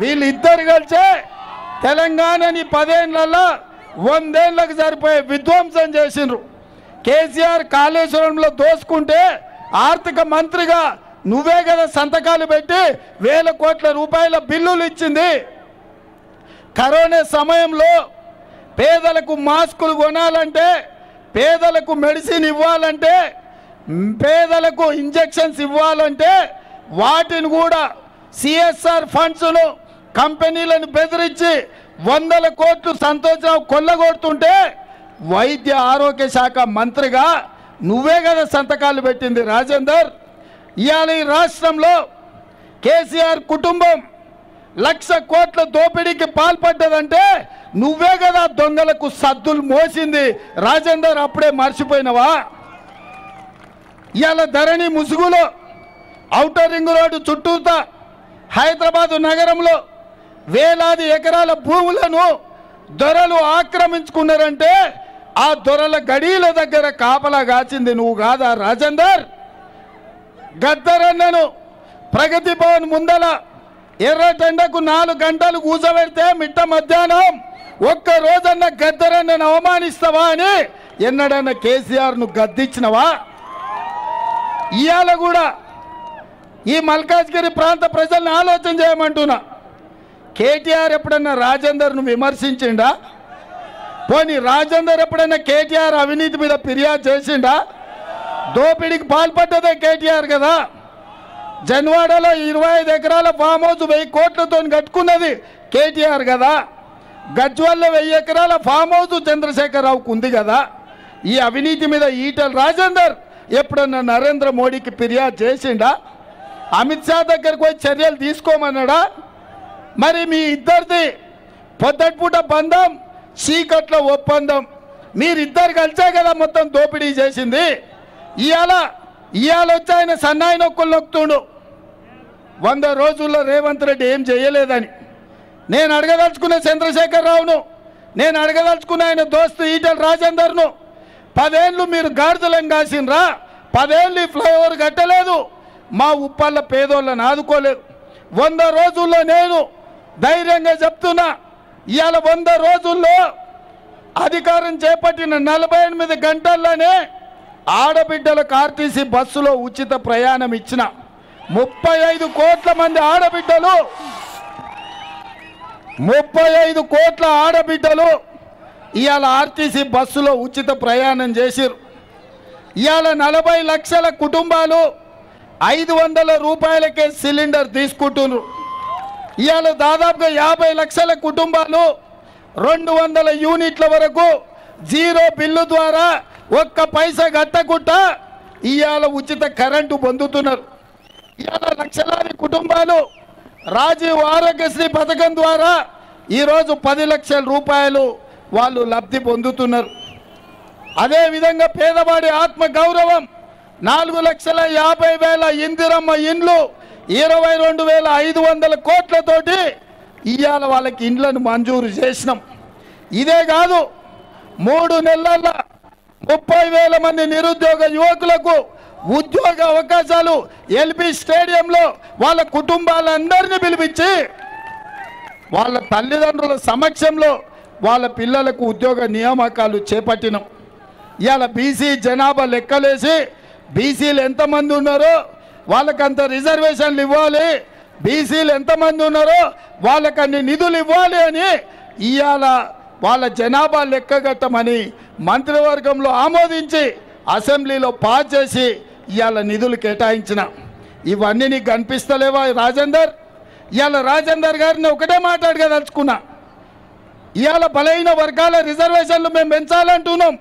వీళ్ళిద్దరు కలిసే తెలంగాణని 10 ఏళ్లలో 100 ఏళ్లకు సరిపోయే విధ్వంసం చేసిండ్రు. కేసీఆర్ కాళేశ్వరంలో దోసుకుంటే ఆర్థిక మంత్రిగా నువ్వే కదా సంతకాలు పెట్టి వేల కోట్ల రూపాయల బిల్లులు ఇచ్చింది. కరోనా సమయంలో పేదలకు మాస్కులు కొనాలంటే, పేదలకు మెడిసిన్ ఇవ్వాలంటే, పేదలకు ఇంజెక్షన్స్ ఇవ్వాలంటే వాటిని కూడా సిఎస్ఆర్ ఫండ్స్ను కంపెనీలను బెదిరించి 100 కోట్లు సంతోషరావు కొల్లగొడుతుంటే వైద్య ఆరోగ్య శాఖ మంత్రిగా నువ్వే కదా సంతకాలు పెట్టింది రాజేందర్. ఇవాళ ఈ రాష్ట్రంలో కేసీఆర్ కుటుంబం 1,00,000 కోట్ల దోపిడీకి పాల్పడ్డదంటే నువ్వే కదా దొంగలకు సద్దులు మోసింది రాజేందర్. అప్పుడే మర్చిపోయినవా? ఇవాళ ధరణి ముసుగులో ఔటర్ రింగ్ రోడ్డు చుట్టూతా హైదరాబాదు నగరంలో వేలాది ఎకరాల భూములను దొరలు ఆక్రమించుకున్నారంటే ఆ దొరల గడీల దగ్గర కాపలా కాచింది నువ్వు కాదా రాజేందర్? గద్దరన్నను ప్రగతి భవన్ ముందల ఎర్రటెండకు 4 గంటలు కూర్చోబెడితే మిట్ట మధ్యాహ్నం ఒక్క రోజన్న గద్దరన్నను అవమానిస్తావా అని ఎన్నడన్నా కేసీఆర్ను గద్దించినవా? ఇవాళ కూడా ఈ మల్కాజ్గిరి ప్రాంత ప్రజల్ని ఆలోచన చేయమంటున్నా. కేటీఆర్ ఎప్పుడన్నా రాజేందర్ను విమర్శించిండా? పోనీ రాజేందర్ ఎప్పుడన్నా కేటీఆర్ అవినీతి మీద ఫిర్యాదు చేసిండా? దోపిడీకి పాల్పడ్డదే కేటీఆర్ కదా. జన్వాడలో 25 ఎకరాల ఫామ్ హౌస్ 1000 కోట్లతో కట్టుకున్నది కేటీఆర్ కదా. గజ్వల్లో 1000 ఎకరాల ఫామ్ హౌస్ చంద్రశేఖరరావుకు ఉంది కదా. ఈ అవినీతి మీద ఈటల రాజేందర్ ఎప్పుడన్నా నరేంద్ర మోడీకి ఫిర్యాదు చేసిండా? అమిత్ షా దగ్గరకు పోయి చర్యలు తీసుకోమన్నాడా? మరి మీ ఇద్దరిది పొద్దటిపూట బంధం, చీకట్ల ఒప్పందం, మీరిద్దరు కలిసే కదా మొత్తం దోపిడీ చేసింది. ఇవాళ వచ్చి ఆయన సన్నాయి నొక్కులు నొక్కుతుండు 100 రోజుల్లో రేవంత్ రెడ్డి ఏం చేయలేదని. నేను అడగదలుచుకున్న చంద్రశేఖరరావును, నేను అడగదలుచుకున్న ఆయన దోస్తు ఈటల రాజేందర్ను, 10 ఏళ్ళు మీరు గాడిదలను కాసినరా? 10 ఏళ్ళు ఈ ఫ్లైఓవర్ కట్టలేదు, మా ఉప్పల్ల పేదోళ్ళని ఆదుకోలేదు. 100 రోజుల్లో నేను ధైర్యంగా చెప్తున్నా, ఇవాళ 100 రోజుల్లో అధికారం చేపట్టిన 48 గంటల్లోనే ఆడబిడ్డలకు ఆర్టీసీ బస్సులో ఉచిత ప్రయాణం ఇచ్చిన 35 కోట్ల మంది ఆడబిడ్డలు, 35 కోట్ల ఆడబిడ్డలు ఇవాళ ఆర్టీసీ బస్సులో ఉచిత ప్రయాణం చేసిరు. ఇవాళ 40 లక్షల కుటుంబాలు 500 రూపాయలకే సిలిండర్ తీసుకుంటున్నారు. ఇవాళ దాదాపుగా 50 లక్షల కుటుంబాలు 200 యూనిట్ల వరకు జీరో బిల్లు ద్వారా ఒక్క పైసా కట్టకుండా ఇవాళ ఉచిత కరెంటు పొందుతున్నారు. ఇవాళ లక్షలాది కుటుంబాలు రాజీవ్ ఆరోగ్యశ్రీ పథకం ద్వారా ఈరోజు 10 లక్షల రూపాయలు వాళ్ళు లబ్ధి పొందుతున్నారు. అదేవిధంగా పేదవాడి ఆత్మ గౌరవం 4,50,000 ఇందిరమ్మ ఇండ్లు 22,500 కోట్లతోటి ఇవాళ వాళ్ళకి ఇండ్లను మంజూరు చేసినాం. ఇదే కాదు 3 నెలల్లో 30,000 మంది నిరుద్యోగ యువకులకు ఉద్యోగ అవకాశాలు ఎల్బీ స్టేడియంలో వాళ్ళ కుటుంబాలందరినీ పిలిపించి వాళ్ళ తల్లిదండ్రుల సమక్షంలో వాళ్ళ పిల్లలకు ఉద్యోగ నియామకాలు చేపట్టినాం. ఇవాళ బీసీ జనాభా లెక్కలేసి బీసీలు ఎంతమంది ఉన్నారో వాళ్ళకంత రిజర్వేషన్లు ఇవ్వాలి, బీసీలు ఎంతమంది ఉన్నారో వాళ్ళకన్ని నిధులు ఇవ్వాలి అని ఇవాళ వాళ్ళ జనాభా లెక్కగట్టమని మంత్రివర్గంలో ఆమోదించి అసెంబ్లీలో పాస్ చేసి ఇవాళ నిధులు కేటాయించిన. ఇవన్నీ నీకు కనిపిస్తలేవా రాజేందర్? ఇవాళ రాజేందర్ గారిని ఒకటే మాట్లాడగదలుచుకున్నా, ఇవాళ బలహీన వర్గాల రిజర్వేషన్లు మేము పెంచాలంటున్నాం.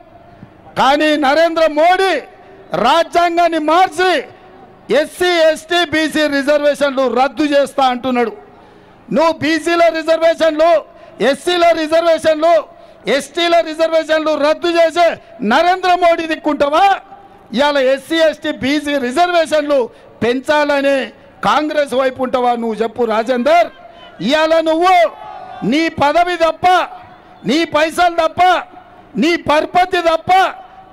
కానీ నరేంద్ర మోడీ రాజ్యాంగాన్ని మార్చి ఎస్సీ ఎస్టీ బీసీ రిజర్వేషన్లు రద్దు చేస్తా అంటున్నాడు. నువ్వు బీసీల రిజర్వేషన్లు, ఎస్సీల రిజర్వేషన్లు, ఎస్టీల రిజర్వేషన్లు రద్దు చేసే నరేంద్ర మోడీ దిక్కుంటావా? ఇవాళ ఎస్సీ ఎస్టీ బీసీ రిజర్వేషన్లు పెంచాలని కాంగ్రెస్ వైపు ఉంటావా? నువ్వు చెప్పు రాజేందర్. ఇవాళ నువ్వు నీ పదవి తప్ప, నీ పైసలు తప్ప, నీ పరపతి తప్ప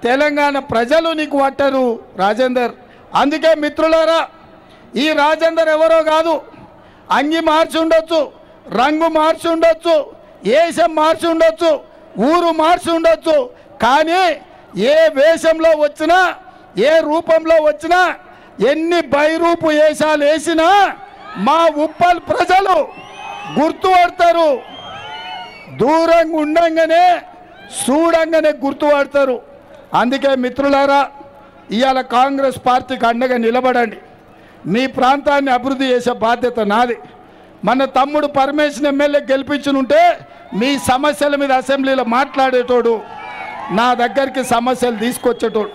తెలంగాణ ప్రజలు నీకు పట్టరు రాజేందర్. అందుకే మిత్రులారా, ఈ రాజేందర్ ఎవరో కాదు, అంగి మార్చి ఉండొచ్చు, రంగు మార్చి ఉండొచ్చు, వేషం మార్చి ఉండొచ్చు, ఊరు మార్చి ఉండొచ్చు, కానీ ఏ వేషంలో వచ్చినా ఏ రూపంలో వచ్చినా ఎన్ని బైరూపు వేషాలు వేసినా మా ఉప్పల్ ప్రజలు గుర్తుపడతారు. దూరంగా ఉండంగానే చూడంగానే గుర్తుపడతారు. అందుకే మిత్రులారా, ఇవాళ కాంగ్రెస్ పార్టీకి అండగా నిలబడండి. మీ ప్రాంతాన్ని అభివృద్ధి చేసే బాధ్యత నాది. మన తమ్ముడు పరమేశ్వర్ ఎమ్మెల్యే గెలిపించునుంటే మీ సమస్యల మీద అసెంబ్లీలో మాట్లాడేటోడు, నా దగ్గరికి సమస్యలు తీసుకొచ్చేటోడు.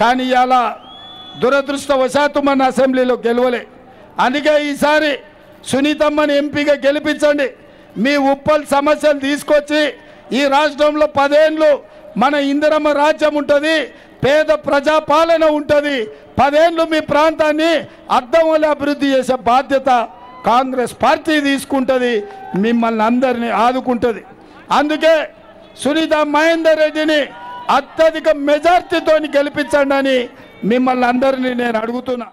కానీ ఇవాళ దురదృష్టవశాత్తు మన అసెంబ్లీలో గెలవలే. అందుకే ఈసారి సునీతమ్మని ఎంపీగా గెలిపించండి. మీ ఉప్పల్ సమస్యలు తీసుకొచ్చి ఈ రాష్ట్రంలో 10 ఏళ్ళు మన ఇందిరమ్మ రాజ్యం ఉంటుంది, పేద ప్రజాపాలన ఉంటుంది. 10 ఏళ్ళు మీ ప్రాంతాన్ని అద్దం వల్ల అభివృద్ధి చేసే బాధ్యత కాంగ్రెస్ పార్టీ తీసుకుంటుంది, మిమ్మల్ని అందరినీ ఆదుకుంటుంది. అందుకే సునీత మహేందర్ రెడ్డిని అత్యధిక మెజార్టీతో గెలిపించండి అని మిమ్మల్ని అందరినీ నేను అడుగుతున్నా.